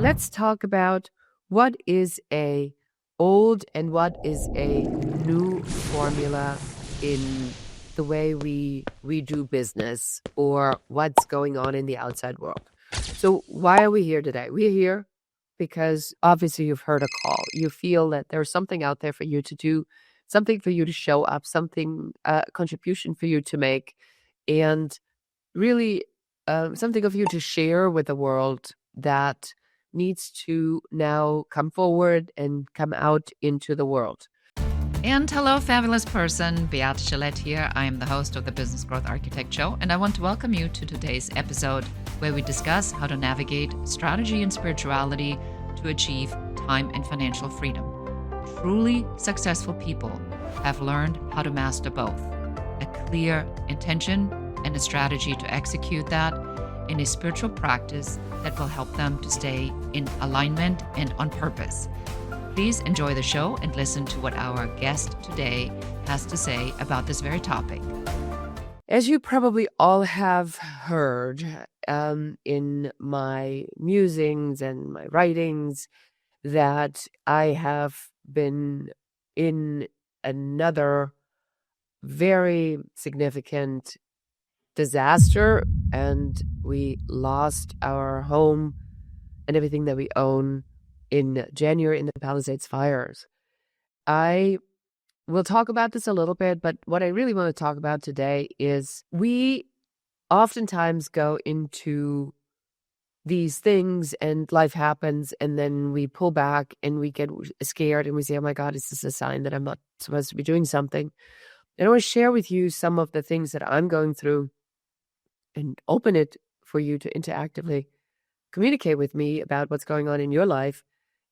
Let's talk about what is a old and what is a new formula in the way we do business or what's going on in the outside world. So why are we here today? We're here because obviously you've heard a call. You feel that there's something out there for you to do, something for you to show up, something contribution for you to make, and really something of you to share with the world that needs to now come forward and come out into the world. And hello, fabulous person. Beate Gillette here. I am the host of the Business Growth Architect Show, and I want to welcome you to today's episode where we discuss how to navigate strategy and spirituality to achieve time and financial freedom. Truly successful people have learned how to master both a clear intention and a strategy to execute that in a spiritual practice that will help them to stay in alignment and on purpose. Please enjoy the show and listen to what our guest today has to say about this very topic. As you probably all have heard in my musings and my writings, that I have been in another very significant disaster, and we lost our home and everything that we own in January in the Palisades fires. I will talk about this a little bit, but what I really want to talk about today is we oftentimes go into these things and life happens, and then we pull back and we get scared and we say, oh my God, is this a sign that I'm not supposed to be doing something? And I want to share with you some of the things that I'm going through and open it for you to interactively communicate with me about what's going on in your life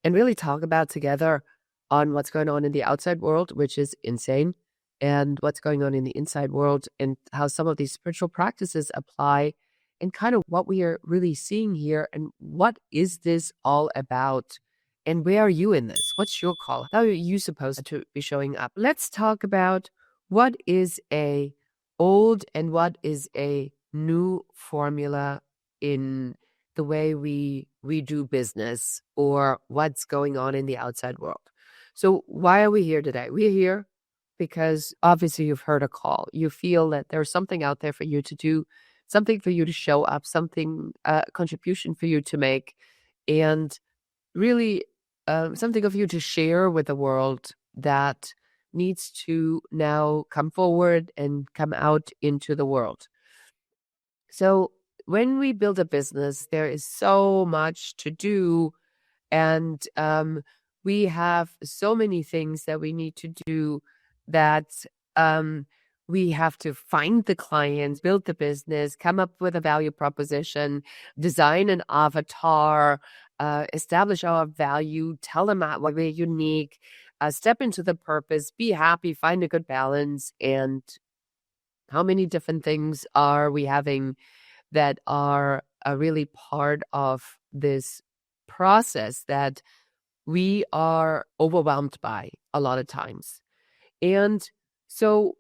and really talk about together on what's going on in the outside world, which is insane, and what's going on in the inside world and how some of these spiritual practices apply and kind of what we are really seeing here and what is this all about and where are you in this? What's your call? How are you supposed to be showing up? Let's talk about what is a old and what is a new formula in the way we do business or what's going on in the outside world. So why are we here today? We're here because obviously you've heard a call. You feel that there's something out there for you to do, something for you to show up, something contribution for you to make, and really something of you to share with the world that needs to now come forward and come out into the world. So when we build a business, there is so much to do, and we have so many things that we need to do that we have to find the clients, build the business, come up with a value proposition, design an avatar, establish our value, tell them why we're unique, step into the purpose, be happy, find a good balance. And how many different things are we having that are really part of this process that we are overwhelmed by a lot of times? And so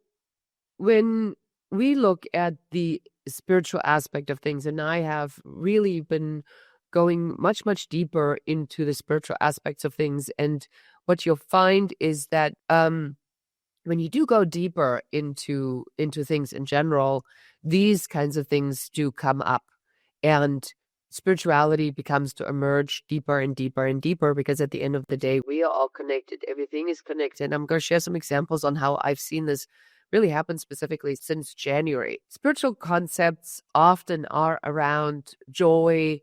when we look at the spiritual aspect of things, and I have really been going much, much deeper into the spiritual aspects of things, and what you'll find is that when you do go deeper into things in general, these kinds of things do come up, and spirituality becomes to emerge deeper and deeper and deeper, because at the end of the day, we are all connected. Everything is connected. And I'm going to share some examples on how I've seen this really happen specifically since January. Spiritual concepts often are around joy,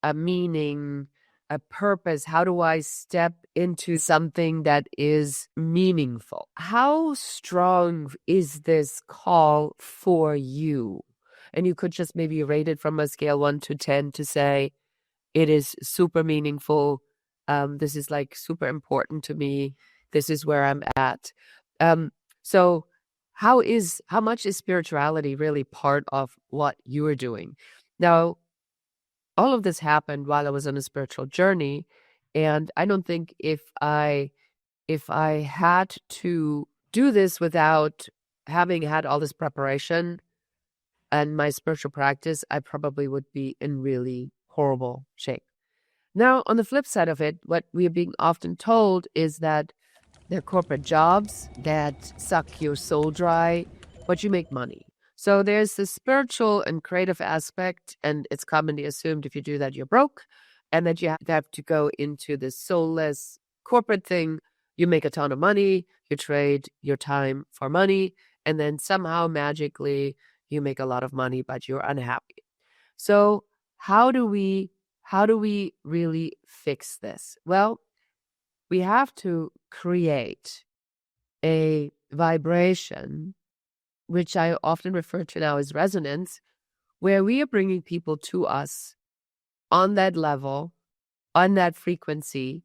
a meaning, a purpose. How do I step into something that is meaningful? How strong is this call for you? And you could just maybe rate it from a scale 1 to 10 to say, it is super meaningful. This is like super important to me. This is where I'm at. So how much is spirituality really part of what you are doing? Now, all of this happened while I was on a spiritual journey. And I don't think if I had to do this without having had all this preparation and my spiritual practice, I probably would be in really horrible shape. Now, on the flip side of it, what we are being often told is that they're corporate jobs that suck your soul dry, but you make money. So there's this spiritual and creative aspect, and it's commonly assumed if you do that, you're broke, and that you have to go into this soulless corporate thing. You make a ton of money, you trade your time for money, and then somehow magically you make a lot of money, but you're unhappy. So how do we really fix this? Well, we have to create a vibration, which I often refer to now as resonance, where we are bringing people to us on that level, on that frequency,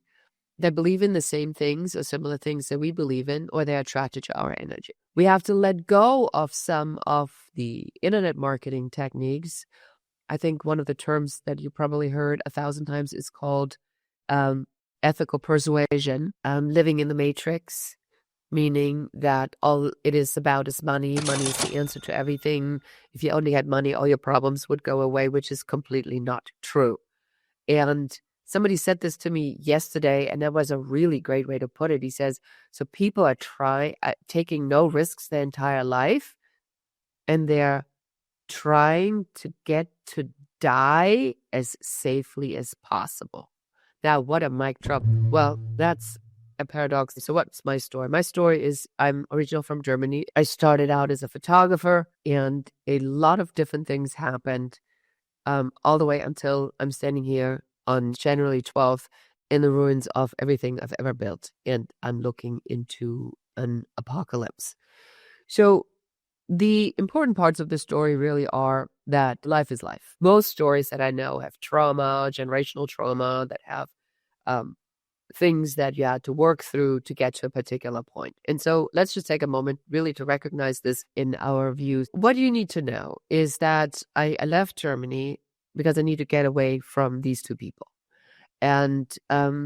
that believe in the same things or similar things that we believe in, or they're attracted to our energy. We have to let go of some of the internet marketing techniques. I think one of the terms that you probably heard 1,000 times is called ethical persuasion, living in the matrix, meaning that all it is about is money. Money is the answer to everything. If you only had money, all your problems would go away, which is completely not true. And somebody said this to me yesterday, and that was a really great way to put it. He says, so people are taking no risks their entire life, and they're trying to get to die as safely as possible. Now, what a mic drop. Well, that's a paradox. So what's my story? My story is I'm original from Germany. I started out as a photographer, and a lot of different things happened all the way until I'm standing here on January 12th in the ruins of everything I've ever built, and I'm looking into an apocalypse. So the important parts of the story really are that life is life. Most stories that I know have trauma, generational trauma, that have things that you had to work through to get to a particular point. And so let's just take a moment really to recognize this in our views. What you need to know is that I left Germany because I need to get away from these two people. And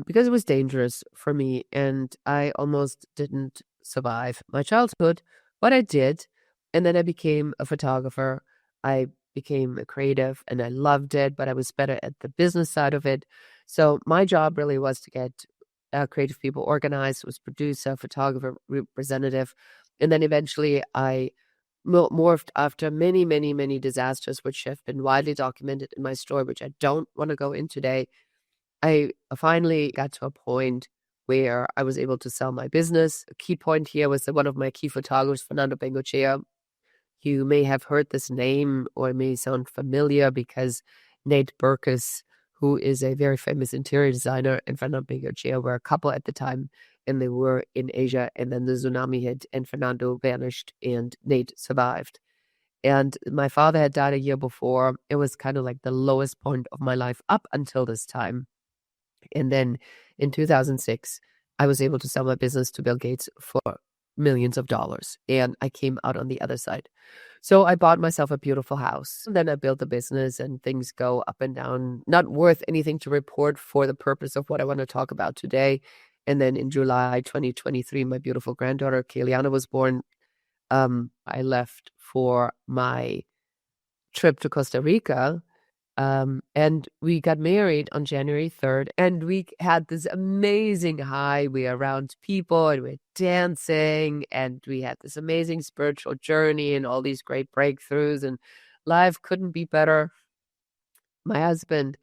because it was dangerous for me, and I almost didn't survive my childhood, but I did. And then I became a photographer. I became a creative, and I loved it, but I was better at the business side of it. So my job really was to get creative people organized, was producer, photographer, representative. And then eventually I morphed after many, many, many disasters, which have been widely documented in my story, which I don't want to go into today. I finally got to a point where I was able to sell my business. A key point here was that one of my key photographers, Fernando Bengochea. You may have heard this name, or it may sound familiar because Nate Berkus, who is a very famous interior designer, and Fernando Bengochea were a couple at the time, and they were in Asia, and then the tsunami hit, and Fernando vanished, and Nate survived. And my father had died a year before. It was kind of like the lowest point of my life up until this time. And then in 2006, I was able to sell my business to Bill Gates for millions of dollars, and I came out on the other side. So I bought myself a beautiful house. Then I built a business, and things go up and down. Not worth anything to report for the purpose of what I want to talk about today. And then in July 2023, my beautiful granddaughter, Kayliana, was born. I left for my trip to Costa Rica. And we got married on January 3rd, and we had this amazing high. We were around people, and we're dancing, and we had this amazing spiritual journey and all these great breakthroughs, and life couldn't be better. My husband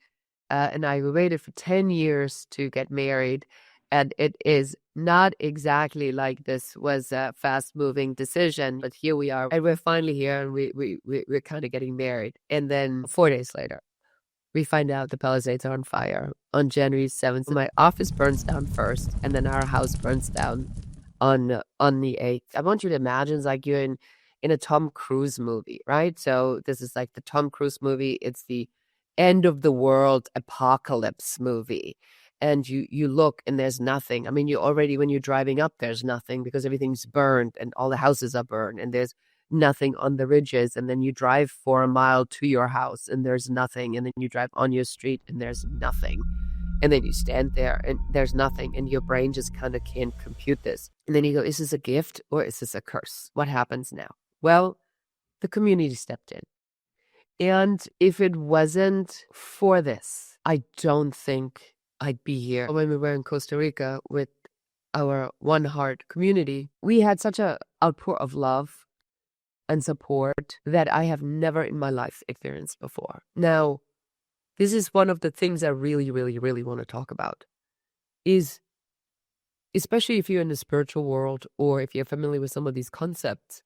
and I, we waited for 10 years to get married, and it is not exactly like this was a fast-moving decision, but here we are, and we're finally here, and we're kind of getting married. And then 4 days later, we find out the Palisades are on fire. On January 7th, my office burns down first, and then our house burns down on the 8th. I want you to imagine it's like you're in a Tom Cruise movie, right? So this is like the Tom Cruise movie. It's the end of the world apocalypse movie. And you look, and there's nothing. I mean, you already, when you're driving up, there's nothing because everything's burned and all the houses are burned, and there's nothing on the ridges. And then you drive for a mile to your house, and there's nothing. And then you drive on your street, and there's nothing. And then you stand there, and there's nothing. And your brain just kind of can't compute this. And then you go, is this a gift or is this a curse? What happens now? Well, the community stepped in. And if it wasn't for this, I don't think I'd be here. When we were in Costa Rica with our One Heart community, we had such a outpour of love and support that I have never in my life experienced before. Now, this is one of the things I really, really, really want to talk about, is especially if you're in the spiritual world or if you're familiar with some of these concepts,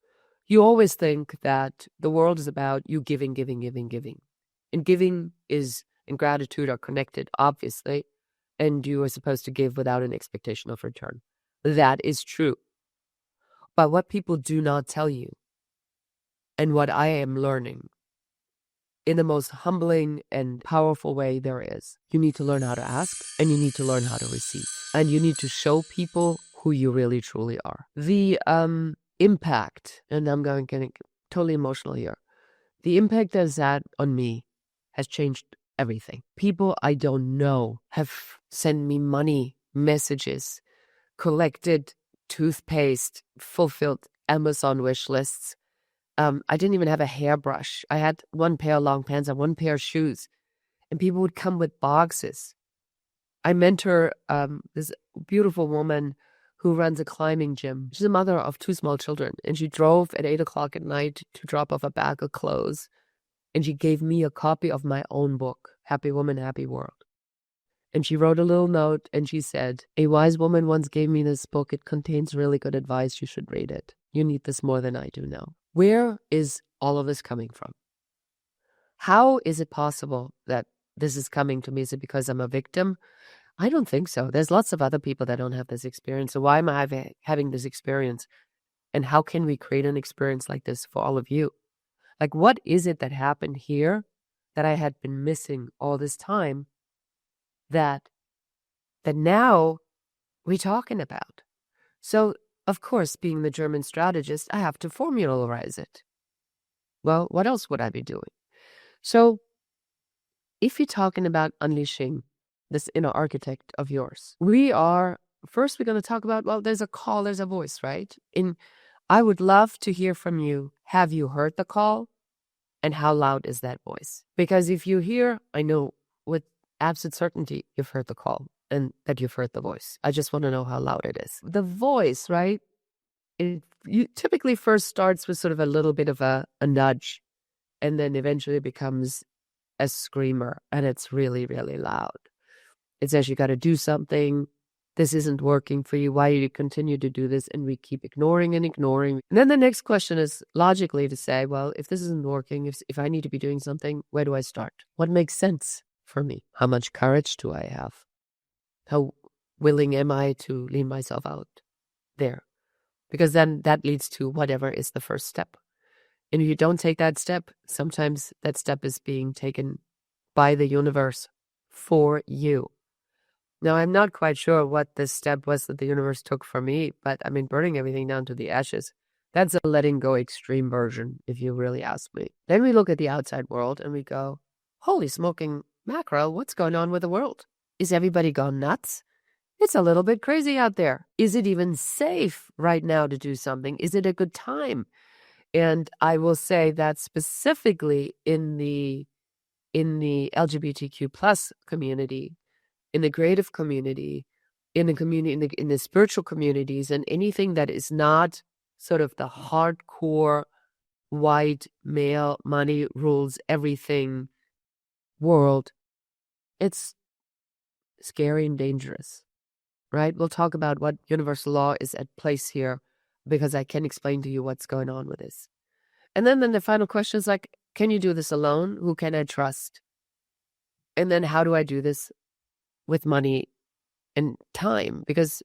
you always think that the world is about you giving, giving, giving, giving. And giving and gratitude are connected, obviously, and you are supposed to give without an expectation of return. That is true. But what people do not tell you, and what I am learning in the most humbling and powerful way there is, you need to learn how to ask and you need to learn how to receive. And you need to show people who you really truly are. The impact, and I'm getting totally emotional here, the impact that it's had on me has changed everything. People I don't know have sent me money, messages, collected toothpaste, fulfilled Amazon wish lists. I didn't even have a hairbrush. I had one pair of long pants and one pair of shoes, and people would come with boxes. I mentor this beautiful woman who runs a climbing gym. She's a mother of 2 small children, and she drove at 8 o'clock at night to drop off a bag of clothes, and she gave me a copy of my own book, Happy Woman, Happy World. And she wrote a little note, and she said, "A wise woman once gave me this book. It contains really good advice. You should read it. You need this more than I do now." Where is all of this coming from? How is it possible that this is coming to me? Is it because I'm a victim? I don't think so. There's lots of other people that don't have this experience. So why am I having this experience? And how can we create an experience like this for all of you? Like, what is it that happened here that I had been missing all this time that now we're talking about? So, of course, being the German strategist, I have to formularize it. Well, what else would I be doing? So, if you're talking about unleashing this inner architect of yours, we're going to talk about, well, there's a call, there's a voice, right? I would love to hear from you. Have you heard the call? And how loud is that voice? Because if you hear, I know with absolute certainty you've heard the call and that you've heard the voice. I just want to know how loud it is. The voice, right? You typically first starts with sort of a little bit of a nudge, and then eventually becomes a screamer, and it's really, really loud. It says you got to do something. This isn't working for you. Why do you continue to do this? And we keep ignoring and ignoring. And then the next question is logically to say, well, if this isn't working, if I need to be doing something, where do I start? What makes sense for me? How much courage do I have? How willing am I to lean myself out there? Because then that leads to whatever is the first step. And if you don't take that step, sometimes that step is being taken by the universe for you. Now, I'm not quite sure what this step was that the universe took for me, but I mean, burning everything down to the ashes, that's a letting go extreme version, if you really ask me. Then we look at the outside world and we go, holy smoking mackerel, what's going on with the world? Is everybody gone nuts? It's a little bit crazy out there. Is it even safe right now to do something? Is it a good time? And I will say that specifically in the LGBTQ plus community, in the creative community, in the spiritual communities, and anything that is not sort of the hardcore white male money rules everything world, it's scary and dangerous, right? We'll talk about what universal law is at place here, because I can explain to you what's going on with this. And then the final question is like, can you do this alone? Who can I trust? And then how do I do this with money and time? Because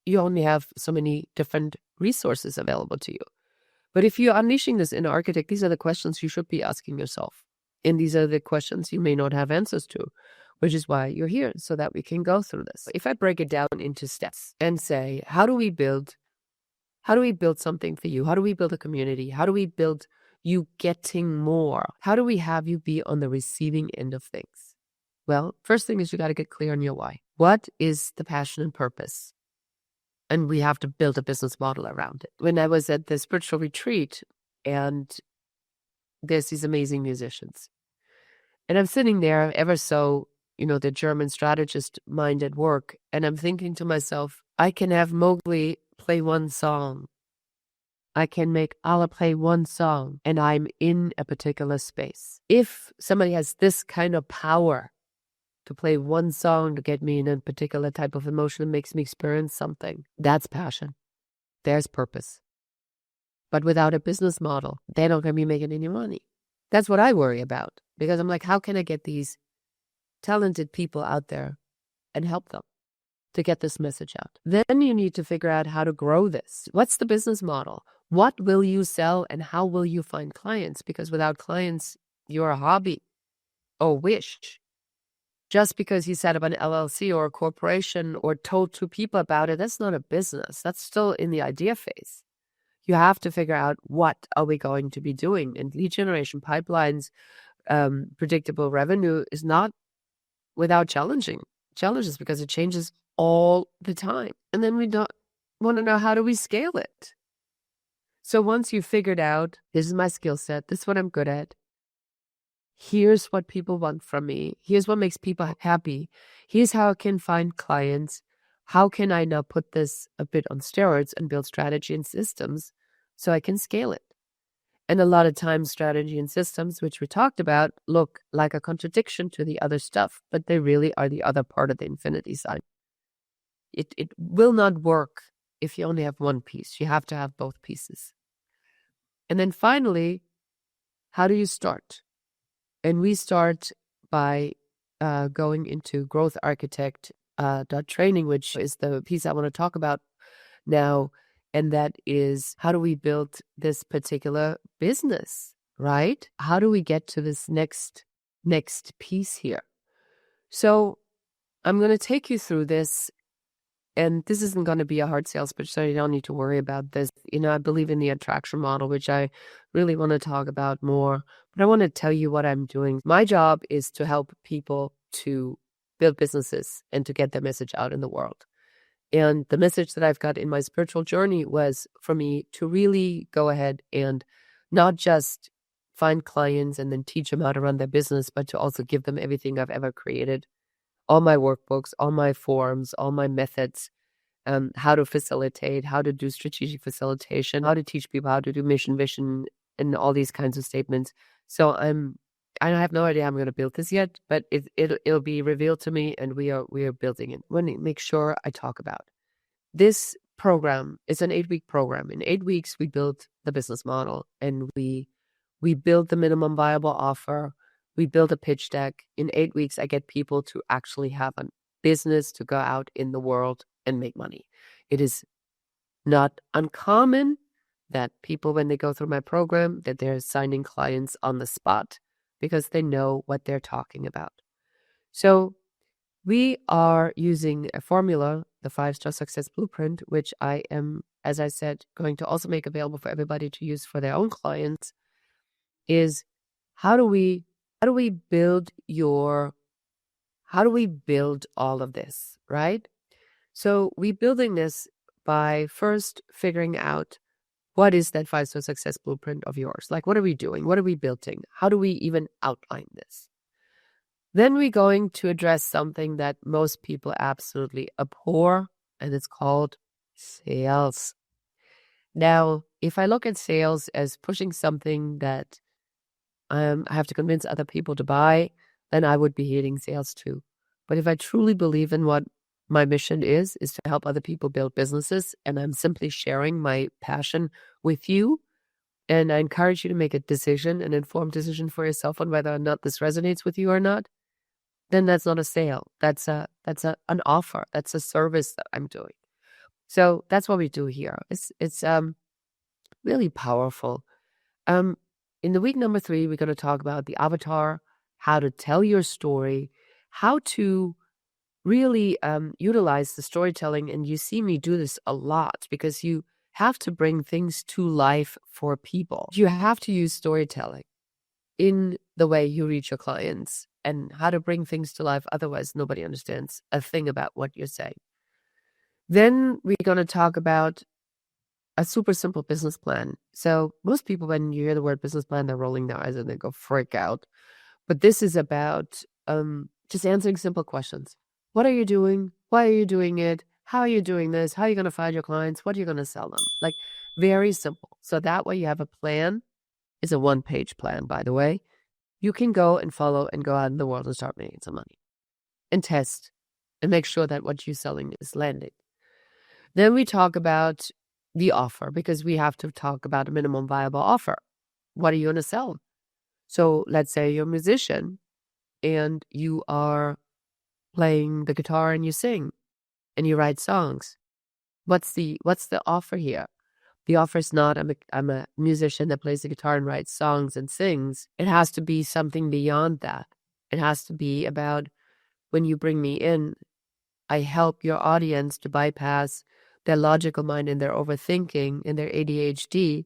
you only have so many different resources available to you. But if you're unleashing this inner architect, these are the questions you should be asking yourself. And these are the questions you may not have answers to, which is why you're here, so that we can go through this. If I break it down into steps and say, how do we build something for you? How do we build a community? How do we build you getting more? How do we have you be on the receiving end of things? Well, first thing is you got to get clear on your why. What is the passion and purpose? And we have to build a business model around it. When I was at the spiritual retreat, and there's these amazing musicians, and I'm sitting there ever so the German strategist mind at work. And I'm thinking to myself, I can have Mowgli play one song. I can make Allah play one song and I'm in a particular space. If somebody has this kind of power to play one song to get me in a particular type of emotion that makes me experience something, that's passion. There's purpose. But without a business model, they're not going to be making any money. That's what I worry about, because I'm like, how can I get these talented people out there and help them to get this message out? Then you need to figure out how to grow this. What's the business model? What will you sell and how will you find clients? Because without clients, you're a hobby or wish. Just because you set up an LLC or a corporation or told two people about it, that's not a business. That's still in the idea phase. You have to figure out, what are we going to be doing? And lead generation pipelines, predictable revenue is not without challenges, because it changes all the time. And then we don't want to know, how do we scale it? So once you've figured out, this is my skill set, this is what I'm good at, here's what people want from me, here's what makes people happy, here's how I can find clients, how can I now put this a bit on steroids and build strategy and systems so I can scale it? And a lot of times strategy and systems, which we talked about, look like a contradiction to the other stuff, but they really are the other part of the infinity sign. It will not work if you only have one piece. You have to have both pieces. And then finally, how do you start? And we start by going into Growth Architect training, which is the piece I want to talk about now. And that is, how do we build this particular business, right? How do we get to this next piece here? So I'm going to take you through this. And this isn't going to be a hard sales pitch, so you don't need to worry about this. I believe in the attraction model, which I really want to talk about more. But I want to tell you what I'm doing. My job is to help people to build businesses and to get their message out in the world. And the message that I've got in my spiritual journey was for me to really go ahead and not just find clients and then teach them how to run their business, but to also give them everything I've ever created. All my workbooks, all my forms, all my methods, how to facilitate, how to do strategic facilitation, how to teach people how to do mission, vision, and all these kinds of statements. So I have no idea how I'm going to build this yet, but it'll be revealed to me, and we are building it. I want to make sure I talk about this program. It's an 8-week program. In 8 weeks, we build the business model, and we build the minimum viable offer. We build a pitch deck. In 8 weeks, I get people to actually have a business to go out in the world and make money. It is not uncommon that people, when they go through my program, that they're signing clients on the spot because they know what they're talking about. So we are using a formula, the 5-star success blueprint, which I am, as I said, going to also make available for everybody to use for their own clients, is how do we build all of this, right? So we're building this by first figuring out, what is that 5-star success blueprint of yours? Like, what are we doing? What are we building? How do we even outline this? Then we're going to address something that most people absolutely abhor, and it's called sales. Now, if I look at sales as pushing something that I have to convince other people to buy, then I would be hating sales too. But if I truly believe in what my mission is to help other people build businesses, and I'm simply sharing my passion with you, and I encourage you to make a decision, an informed decision for yourself on whether or not this resonates with you or not, then that's not a sale. That's an offer. That's a service that I'm doing. So that's what we do here. It's really powerful. In the week number 3, we're going to talk about the avatar, how to tell your story, how to really utilize the storytelling. And you see me do this a lot, because you have to bring things to life for people. You have to use storytelling in the way you reach your clients, and how to bring things to life. Otherwise, nobody understands a thing about what you're saying. Then we're going to talk about a super simple business plan. So most people, when you hear the word business plan, they're rolling their eyes and they go freak out. But this is about Just answering simple questions. What are you doing? Why are you doing it? How are you doing this? How are you going to find your clients? What are you going to sell them? Like, very simple. So that way you have a plan. It's a 1-page plan, by the way. You can go and follow and go out in the world and start making some money and test and make sure that what you're selling is landing. Then we talk about the offer, because we have to talk about a minimum viable offer. What are you going to sell? So let's say you're a musician and you are playing the guitar and you sing and you write songs. What's the offer here? The offer is not I'm a musician that plays the guitar and writes songs and sings. It has to be something beyond that. It has to be about, when you bring me in, I help your audience to bypass their logical mind and their overthinking and their ADHD,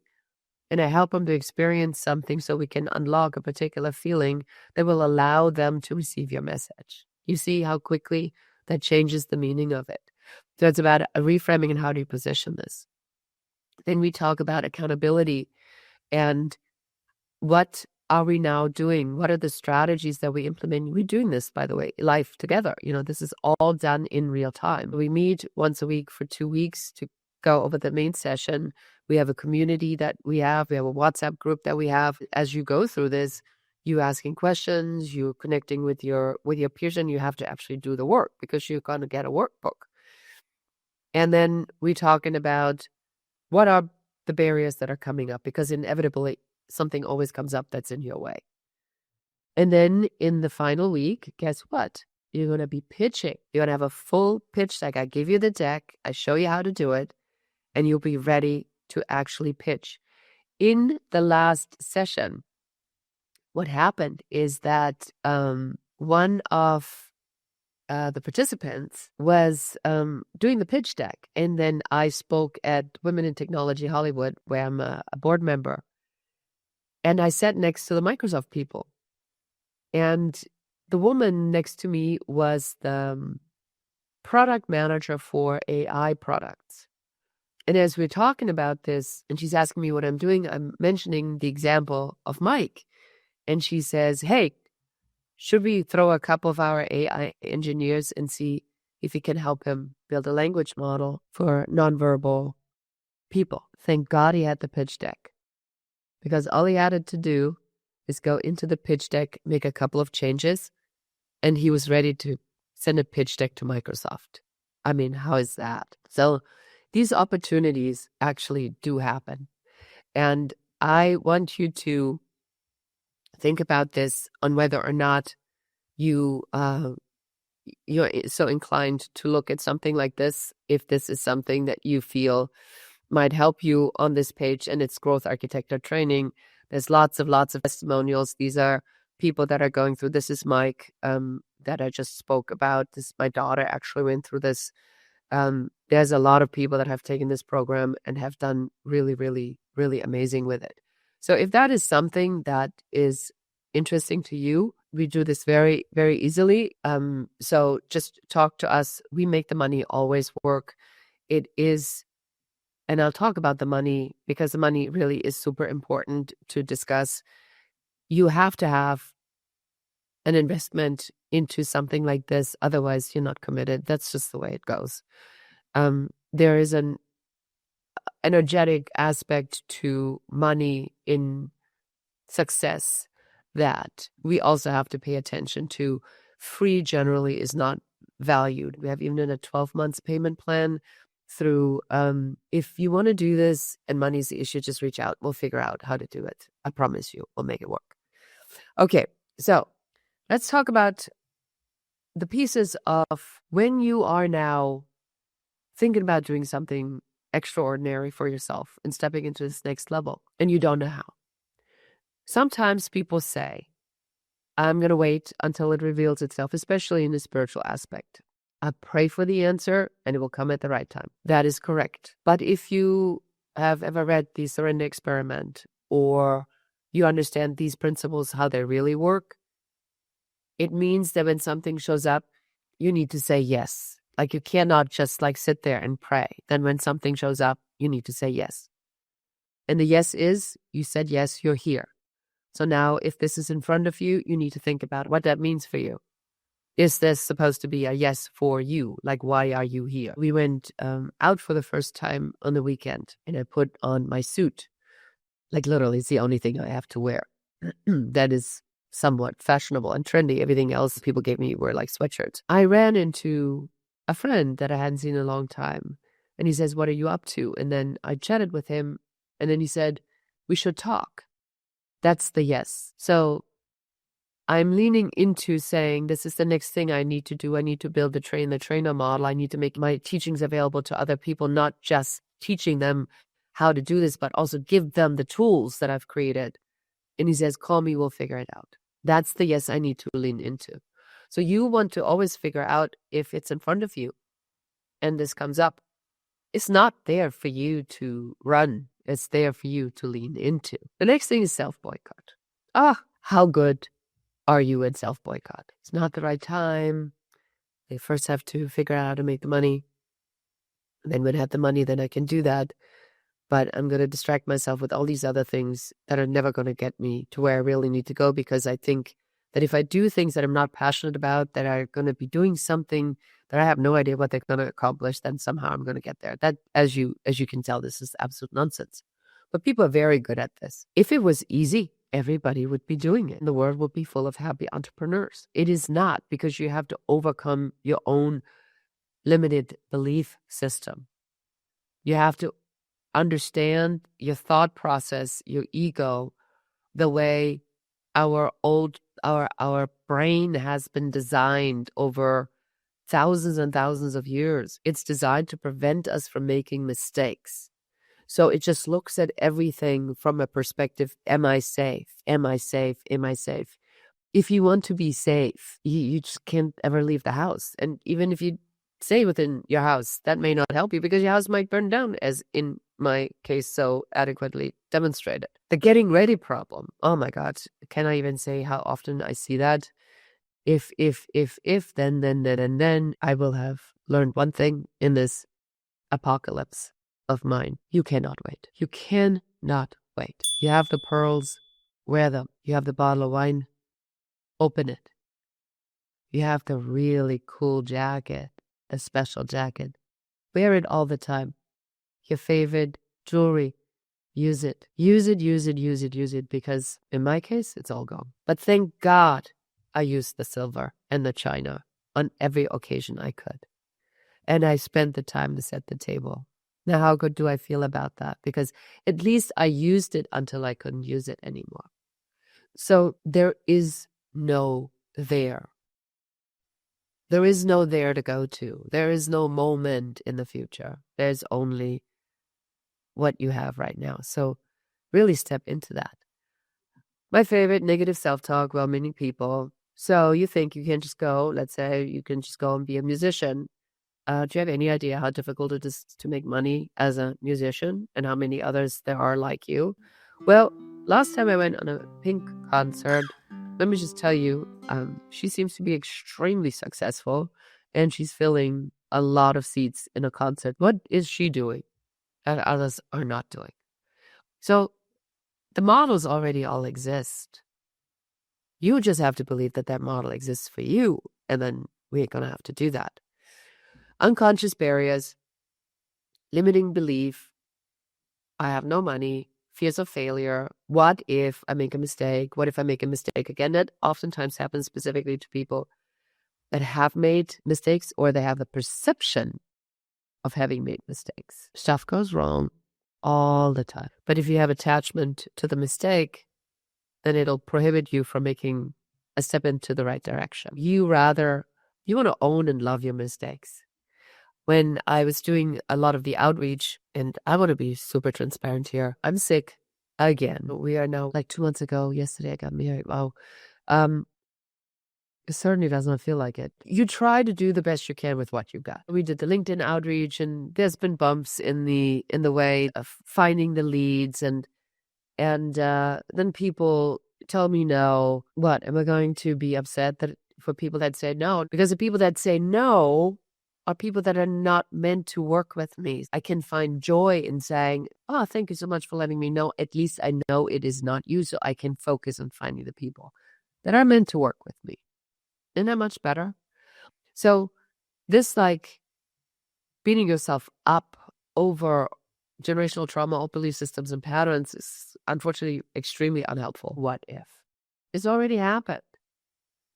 and I help them to experience something so we can unlock a particular feeling that will allow them to receive your message. You see how quickly that changes the meaning of it. So it's about a reframing and how do you position this. Then we talk about accountability and what are we now doing? What are the strategies that we implement? We're doing this, by the way, live together. This is all done in real time. We meet once a week for 2 weeks to go over the main session. We have a community that we have. We have a WhatsApp group that we have. As you go through this, you asking questions, you connecting with your peers, and you have to actually do the work because you're going to get a workbook. And then we're talking about what are the barriers that are coming up, because inevitably something always comes up that's in your way. And then in the final week, guess what? You're going to be pitching. You're going to have a full pitch deck. I give you the deck. I show you how to do it. And you'll be ready to actually pitch. In the last session, what happened is that one of the participants was doing the pitch deck. And then I spoke at Women in Technology Hollywood, where I'm a board member. And I sat next to the Microsoft people. And the woman next to me was the product manager for AI products. And as we're talking about this, and she's asking me what I'm doing, I'm mentioning the example of Mike. And she says, hey, should we throw a couple of our AI engineers and see if we can help him build a language model for nonverbal people? Thank God he had the pitch deck. Because all he had to do is go into the pitch deck, make a couple of changes, and he was ready to send a pitch deck to Microsoft. I mean, how is that? So these opportunities actually do happen. And I want you to think about this on whether or not you're so inclined to look at something like this, if this is something that you feel might help you on this page, and it's growth architecture training. There's lots of testimonials. These are people that are going through. This is Mike that I just spoke about. This, my daughter actually went through this. There's a lot of people that have taken this program and have done really, really, really amazing with it. So if that is something that is interesting to you, we do this very, very easily. So just talk to us. We make the money always work. It is. And I'll talk about the money because the money really is super important to discuss. You have to have an investment into something like this. Otherwise, you're not committed. That's just the way it goes. There is an energetic aspect to money in success that we also have to pay attention to. Free generally is not valued. We have even in a 12 months payment plan through, if you want to do this and money's the issue, just reach out. We'll figure out how to do it. I promise you, we'll make it work. Okay, so let's talk about the pieces of when you are now thinking about doing something extraordinary for yourself and stepping into this next level, and you don't know how. Sometimes people say, I'm going to wait until it reveals itself, especially in the spiritual aspect. I pray for the answer and it will come at the right time. That is correct. But if you have ever read the Surrender Experiment, or you understand these principles, how they really work, it means that when something shows up, you need to say yes. Like you cannot just sit there and pray. Then when something shows up, you need to say yes. And the yes is, you said yes, you're here. So now if this is in front of you, you need to think about what that means for you. Is this supposed to be a yes for you? Like, why are you here? We went out for the first time on the weekend, and I put on my suit. Like, literally, it's the only thing I have to wear. That is somewhat fashionable and trendy. Everything else people gave me were like sweatshirts. I ran into a friend that I hadn't seen in a long time, and he says, "What are you up to?" And then I chatted with him, and then he said, "We should talk." That's the yes. So I'm leaning into saying, this is the next thing I need to do. I need to build the trainer model. I need to make my teachings available to other people, not just teaching them how to do this, but also give them the tools that I've created. And he says, call me, we'll figure it out. That's the yes I need to lean into. So you want to always figure out if it's in front of you and this comes up. It's not there for you to run. It's there for you to lean into. The next thing is self-boycott. How good are you in self-boycott? It's not the right time. They first have to figure out how to make the money. And then when I have the money, then I can do that. But I'm going to distract myself with all these other things that are never going to get me to where I really need to go, because I think that if I do things that I'm not passionate about, that are going to be doing something that I have no idea what they're going to accomplish, then somehow I'm going to get there. That, as you can tell, this is absolute nonsense. But people are very good at this. If it was easy, everybody would be doing it. The world would be full of happy entrepreneurs. It is not, because you have to overcome your own limited belief system. You have to understand your thought process, your ego, the way our brain has been designed over thousands and thousands of years. It's designed to prevent us from making mistakes. So it just looks at everything from a perspective, am I safe? Am I safe? Am I safe? If you want to be safe, you just can't ever leave the house. And even if you stay within your house, that may not help you, because your house might burn down, as in my case so adequately demonstrated. The getting ready problem. Oh my God. Can I even say how often I see that? If, then, I will have learned one thing in this apocalypse of mine. You cannot wait. You cannot wait. You have the pearls, wear them. You have the bottle of wine, open it. You have the really cool jacket, the special jacket. Wear it all the time. Your favorite jewelry, use it. Use it, use it, use it, use it, because in my case, it's all gone. But thank God I used the silver and the china on every occasion I could. And I spent the time to set the table. Now, how good do I feel about that? Because at least I used it until I couldn't use it anymore. So there is no there. There is no there to go to. There is no moment in the future. There's only what you have right now. So really step into that. My favorite, negative self-talk, well-meaning people. So you think you can just go, let's say you can just go and be a musician. Do you have any idea how difficult it is to make money as a musician, and how many others there are like you? Well, last time I went on a Pink concert, let me just tell you, she seems to be extremely successful, and she's filling a lot of seats in a concert. What is she doing that others are not doing? So the models already all exist. You just have to believe that that model exists for you, and then we're going to have to do that. Unconscious barriers, limiting belief, I have no money, fears of failure, what if I make a mistake, what if I make a mistake again? That oftentimes happens specifically to people that have made mistakes, or they have the perception of having made mistakes. Stuff goes wrong all the time. But if you have attachment to the mistake, then it'll prohibit you from making a step into the right direction. You want to own and love your mistakes. When I was doing a lot of the outreach, and I want to be super transparent here, I'm sick again. We are now like 2 months ago. Yesterday I got married. Wow. It certainly doesn't feel like it. You try to do the best you can with what you got. We did the LinkedIn outreach, and there's been bumps in the way of finding the leads, and then people tell me no. What, am I going to be upset that for people that say no? Because the people that say no are people that are not meant to work with me. I can find joy in saying, oh, thank you so much for letting me know. At least I know it is not you, so I can focus on finding the people that are meant to work with me. Isn't that much better? So this like beating yourself up over generational trauma or belief systems and patterns is unfortunately extremely unhelpful. What if? It's already happened.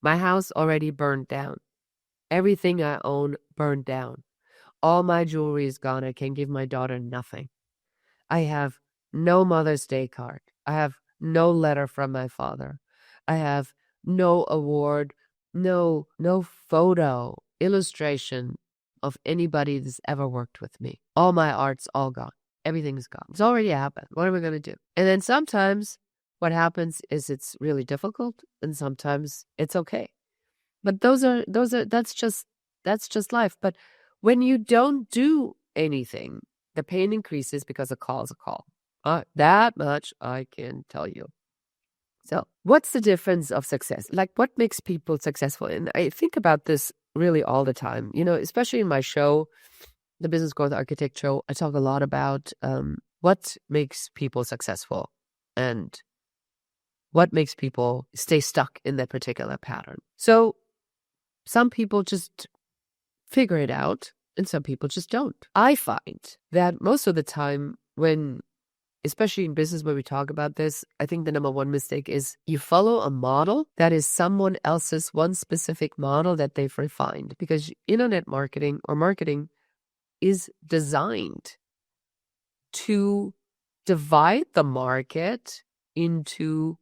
My house already burned down. Everything I own burned down. All my jewelry is gone. I can give my daughter nothing. I have no Mother's Day card. I have no letter from my father. I have no award, no photo, illustration of anybody that's ever worked with me. All my art's all gone. Everything's gone. It's already happened. What am I going to do? And then sometimes what happens is it's really difficult, and sometimes it's okay. But that's just life. But when you don't do anything, the pain increases because a call is a call. That much I can tell you. So what's the difference of success? Like, what makes people successful? And I think about this really all the time, especially in my show, the Business Growth Architect Show. I talk a lot about what makes people successful and what makes people stay stuck in that particular pattern. So some people just figure it out and some people just don't. I find that most of the time especially in business where we talk about this, I think the number one mistake is you follow a model that is someone else's one specific model that they've refined, because internet marketing or marketing is designed to divide the market into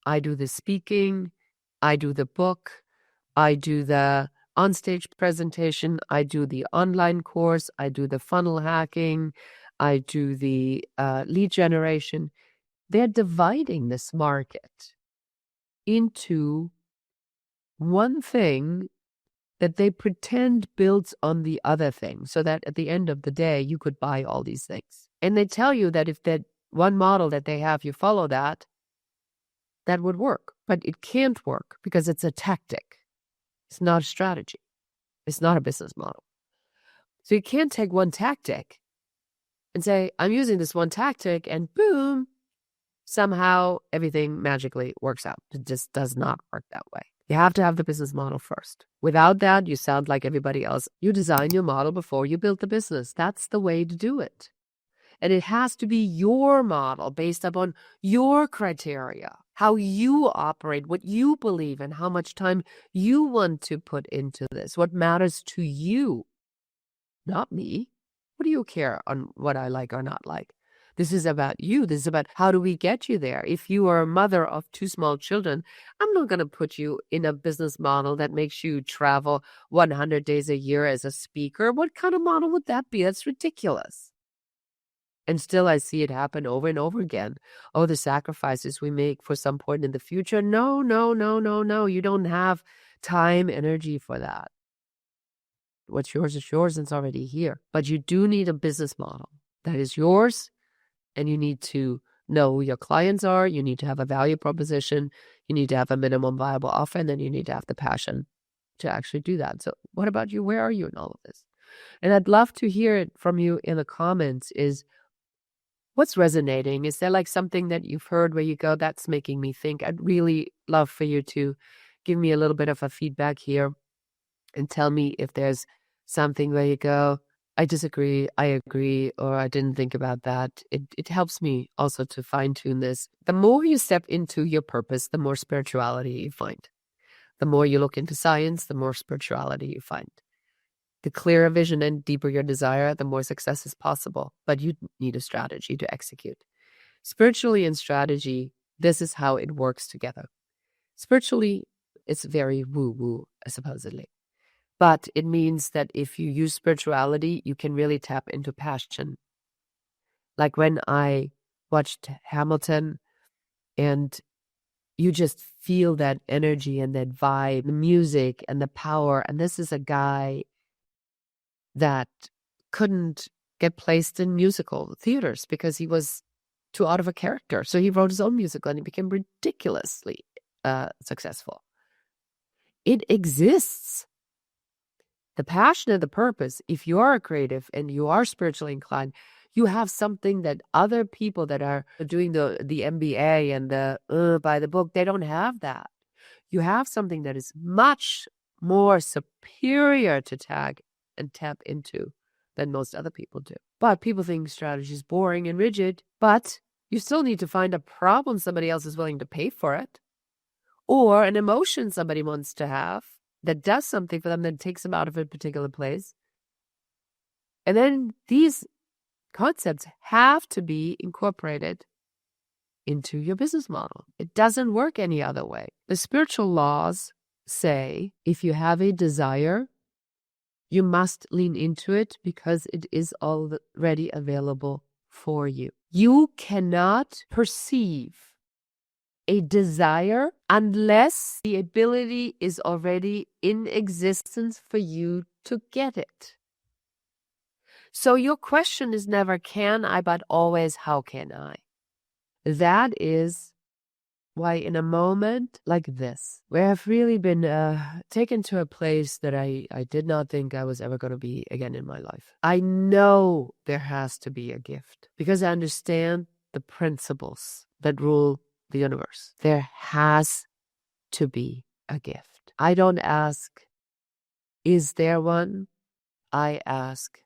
I do the speaking, I do the book, I do the onstage presentation, I do the online course, I do the funnel hacking, I do the lead generation. They're dividing this market into one thing that they pretend builds on the other thing, so that at the end of the day, you could buy all these things. And they tell you that if that one model that they have, you follow that would work. But it can't work because it's a tactic. It's not a strategy. It's not a business model. So you can't take one tactic and say, I'm using this one tactic, and boom, somehow everything magically works out. It just does not work that way. You have to have the business model first. Without that, you sound like everybody else. You design your model before you build the business. That's the way to do it. And it has to be your model based upon your criteria, how you operate, what you believe, and how much time you want to put into this, what matters to you, not me. What do you care on what I like or not like? This is about you. This is about how do we get you there. If you are a mother of 2 small children, I'm not going to put you in a business model that makes you travel 100 days a year as a speaker. What kind of model would that be? That's ridiculous. And still I see it happen over and over again. Oh, the sacrifices we make for some point in the future. No, no, no, no, no. You don't have time, energy for that. What's yours is yours and it's already here. But you do need a business model that is yours, and you need to know who your clients are. You need to have a value proposition. You need to have a minimum viable offer, and then you need to have the passion to actually do that. So what about you? Where are you in all of this? And I'd love to hear it from you in the comments. Is what's resonating? Is there like something that you've heard where you go, that's making me think? I'd really love for you to give me a little bit of a feedback here and tell me if there's something where you go, I disagree, I agree, or I didn't think about that. It helps me also to fine tune this. The more you step into your purpose, the more spirituality you find. The more you look into science, the more spirituality you find. The clearer vision and deeper your desire, the more success is possible. But you need a strategy to execute. Spiritually and strategy, this is how it works together. Spiritually, it's very woo-woo, supposedly. But it means that if you use spirituality, you can really tap into passion. Like when I watched Hamilton, and you just feel that energy and that vibe, the music and the power. And this is a guy that couldn't get placed in musical theaters because he was too out of a character. So he wrote his own musical and he became ridiculously successful. It exists. The passion and the purpose, if you are a creative and you are spiritually inclined, you have something that other people that are doing the MBA and the by the book, they don't have that. You have something that is much, more superior to tag and tap into than most other people do. But people think strategy is boring and rigid, but you still need to find a problem somebody else is willing to pay for it, or an emotion somebody wants to have that does something for them that takes them out of a particular place. And then these concepts have to be incorporated into your business model. It doesn't work any other way. The spiritual laws say if you have a desire, you must lean into it because it is already available for you. You cannot perceive a desire unless the ability is already in existence for you to get it. So your question is never can I, but always how can I? That is why in a moment like this, where I've really been taken to a place that I did not think I was ever going to be again in my life, I know there has to be a gift because I understand the principles that rule the universe. There has to be a gift. I don't ask, is there one? I ask,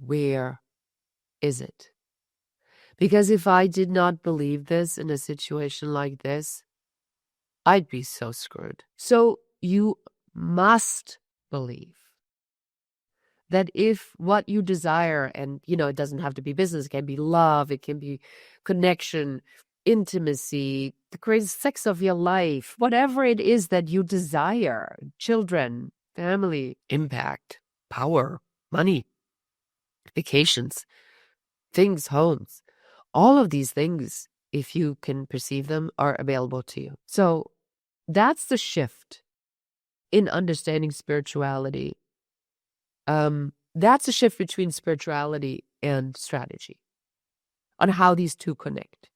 where is it? Because if I did not believe this in a situation like this, I'd be so screwed. So you must believe that if what you desire, and it doesn't have to be business, it can be love, it can be connection, intimacy, the greatest sex of your life, whatever it is that you desire, children, family, impact, power, money, vacations, things, homes, all of these things, if you can perceive them, are available to you. So that's the shift in understanding spirituality. That's a shift between spirituality and strategy on how these two connect.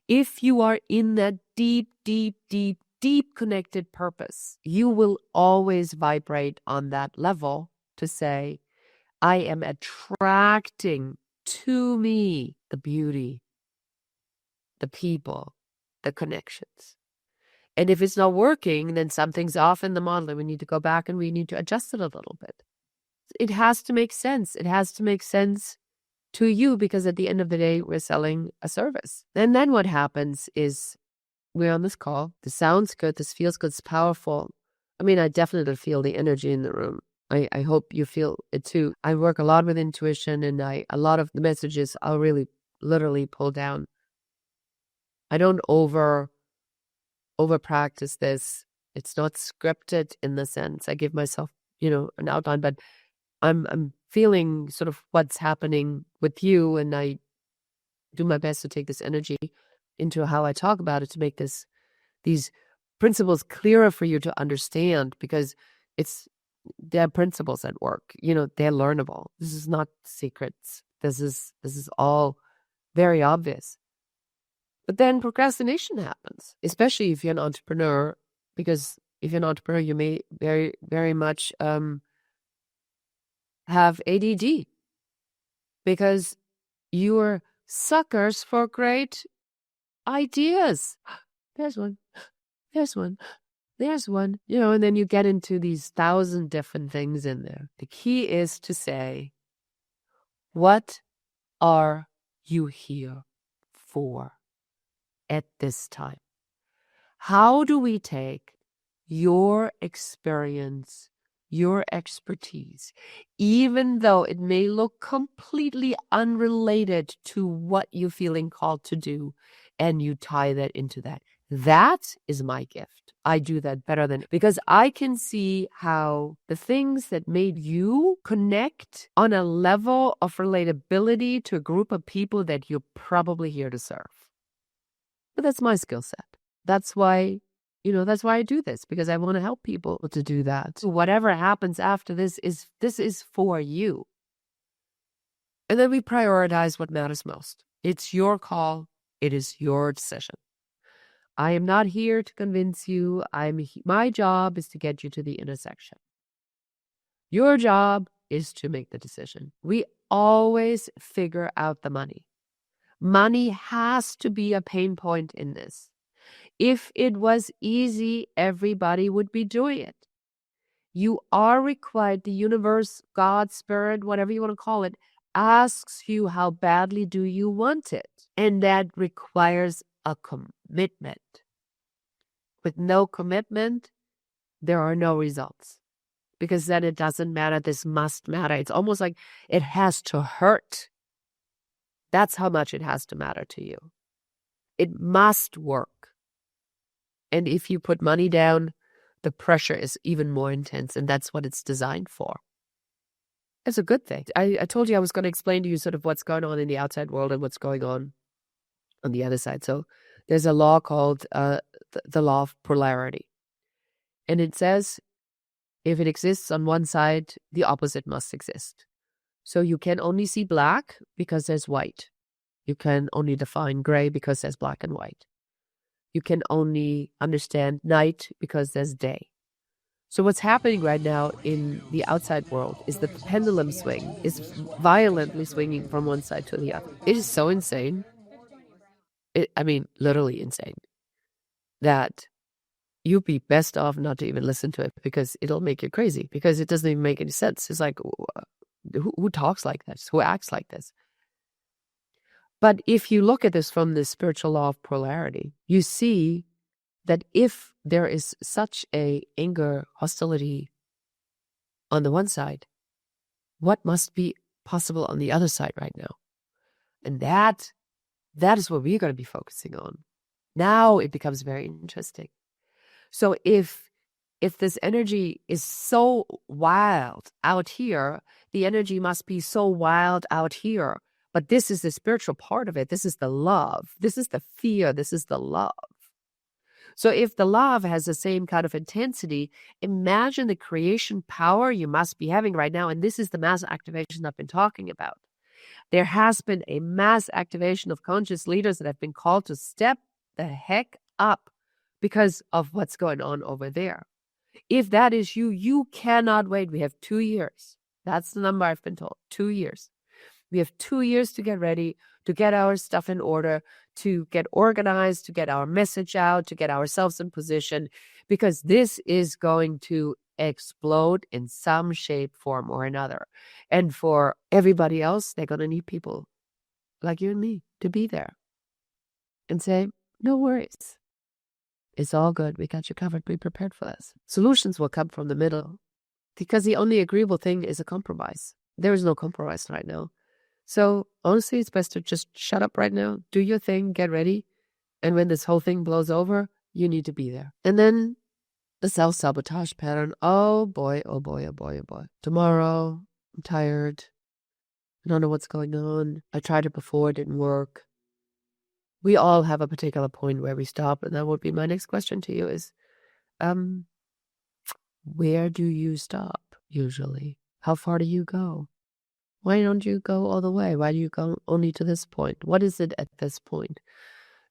If you are in that deep, deep, deep, deep connected purpose, you will always vibrate on that level to say, I am attracting to me the beauty, the people, the connections. And if it's not working, then something's off in the model and we need to go back and we need to adjust it a little bit. It has to make sense. It has to make sense to you because at the end of the day, we're selling a service. And then what happens is we're on this call. This sounds good. This feels good. It's powerful. I mean, I definitely feel the energy in the room. I hope you feel it too. I work a lot with intuition and a lot of the messages I'll really literally pull down. I don't over practice this. It's not scripted in the sense I give myself, an outline, but I'm feeling sort of what's happening with you, and I do my best to take this energy into how I talk about it to make these principles clearer for you to understand because they're principles at work. They're learnable. This is not secrets. This is all very obvious. But then procrastination happens, especially if you're an entrepreneur, because if you're an entrepreneur, you may very, very much have ADD because you're suckers for great ideas. There's one. There's one. There's one. And then you get into these 1,000 different things in there. The key is to say, what are you here for at this time? How do we take your experience, your expertise, even though it may look completely unrelated to what you're feeling called to do, and you tie that into that? That is my gift. I do that better because I can see how the things that made you connect on a level of relatability to a group of people that you're probably here to serve. But that's my skill set. That's why I do this, because I want to help people to do that. Whatever happens after this is for you. And then we prioritize what matters most. It's your call. It is your decision. I am not here to convince you. My job is to get you to the intersection. Your job is to make the decision. We always figure out the money. Money has to be a pain point in this. If it was easy, everybody would be doing it. You are required, the universe, God, spirit, whatever you want to call it, asks you how badly do you want it. And that requires a commitment. With no commitment, there are no results. Because then it doesn't matter. This must matter. It's almost like it has to hurt. That's how much it has to matter to you. It must work. And if you put money down, the pressure is even more intense. And that's what it's designed for. It's a good thing. I told you I was going to explain to you sort of what's going on in the outside world and what's going on the other side. So there's a law called the law of polarity. And it says if it exists on one side, the opposite must exist. So you can only see black because there's white. You can only define gray because there's black and white. You can only understand night because there's day. So what's happening right now in the outside world is that the pendulum swing is violently swinging from one side to the other. It is so insane. Literally insane. That you'd be best off not to even listen to it because it'll make you crazy because it doesn't even make any sense. It's like, who talks like this? Who acts like this? But if you look at this from the spiritual law of polarity, you see that if there is such a anger, hostility on the one side, what must be possible on the other side right now? And that is what we're going to be focusing on. Now it becomes very interesting. So if this energy is so wild out here, the energy must be so wild out here. But this is the spiritual part of it. This is the love. This is the fear. This is the love. So if the love has the same kind of intensity, imagine the creation power you must be having right now. And this is the mass activation I've been talking about. There has been a mass activation of conscious leaders that have been called to step the heck up because of what's going on over there. If that is you, you cannot wait. We have 2 years. That's the number I've been told, 2 years. We have 2 years to get ready, to get our stuff in order, to get organized, to get our message out, to get ourselves in position, because this is going to explode in some shape, form, or another. And for everybody else, they're going to need people like you and me to be there and say, no worries. It's all good. We got you covered. Be prepared for this. Solutions will come from the middle because the only agreeable thing is a compromise. There is no compromise right now. So honestly, it's best to just shut up right now, do your thing, get ready. And when this whole thing blows over, you need to be there. And then the self-sabotage pattern. Oh boy, oh boy, oh boy, oh boy. Tomorrow, I'm tired. I don't know what's going on. I tried it before, it didn't work. We all have a particular point where we stop. And that would be my next question to you is, where do you stop usually? How far do you go? Why don't you go all the way? Why do you go only to this point? What is it at this point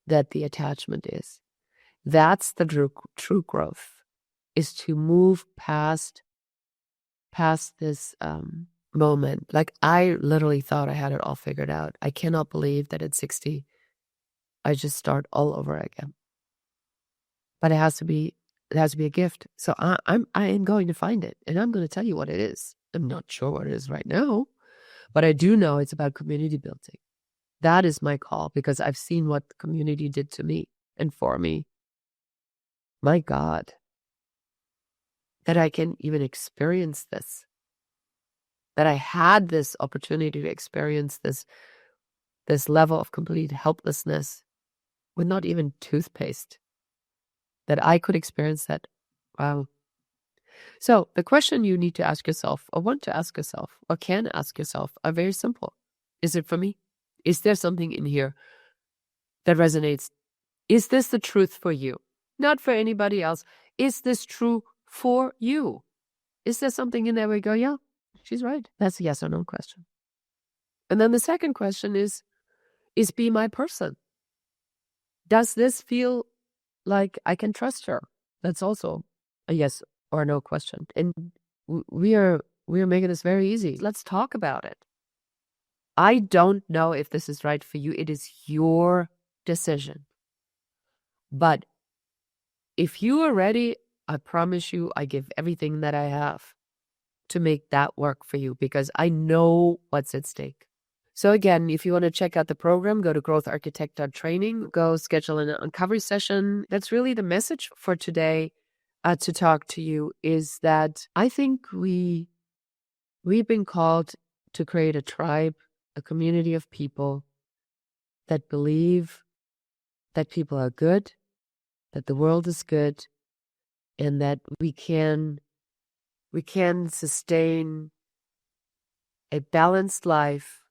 that the attachment is? That's the true growth, is to move past this moment. Like I literally thought I had it all figured out. I cannot believe that at 60, I just start all over again. But it has to be a gift. So I am going to find it, and I'm going to tell you what it is. I'm not sure what it is right now. But I do know it's about community building. That is my call because I've seen what the community did to me and for me. My God, that I can even experience this, that I had this opportunity to experience this level of complete helplessness with not even toothpaste, that I could experience that. Wow. So the question you need to ask yourself, or want to ask yourself, or can ask yourself, are very simple. Is it for me? Is there something in here that resonates? Is this the truth for you? Not for anybody else. Is this true for you? Is there something in there where you go, yeah, she's right? That's a yes or no question. And then the second question is be my person. Does this feel like I can trust her? That's also a yes or no question. And we are making this very easy. Let's talk about it. I don't know if this is right for you. It is your decision. But if you are ready I promise you, I give everything that I have to make that work for you because I know what's at stake. So again, if you want to check out the program, go to growtharchitect.training, go schedule an uncovery session. That's really the message for today to talk to you is that I think we've been called to create a tribe, a community of people that believe that people are good, that the world is good, and that we can sustain a balanced life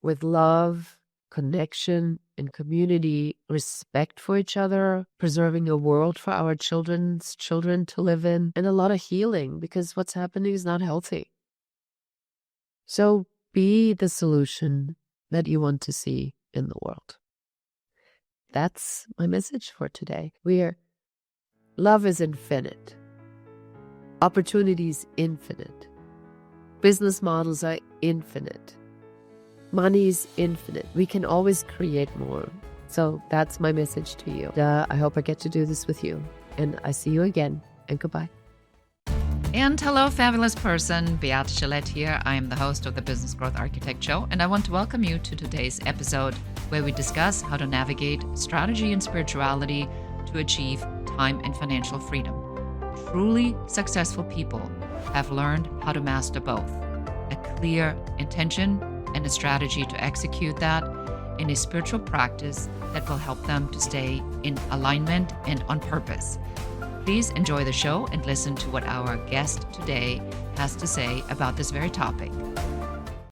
with love, connection, and community, respect for each other, preserving a world for our children's children to live in, and a lot of healing because what's happening is not healthy. So be the solution that you want to see in the world. That's my message for today. Love is infinite. Opportunity is infinite. Business models are infinite. Money is infinite. We can always create more. So that's my message to you. I hope I get to do this with you. And I see you again. And goodbye. And hello, fabulous person. Beate Gillette here. I am the host of the Business Growth Architect Show, and I want to welcome you to today's episode where we discuss how to navigate strategy and spirituality to achieve time and financial freedom. Truly successful people have learned how to master both, a clear intention and a strategy to execute that in a spiritual practice that will help them to stay in alignment and on purpose. Please enjoy the show and listen to what our guest today has to say about this very topic.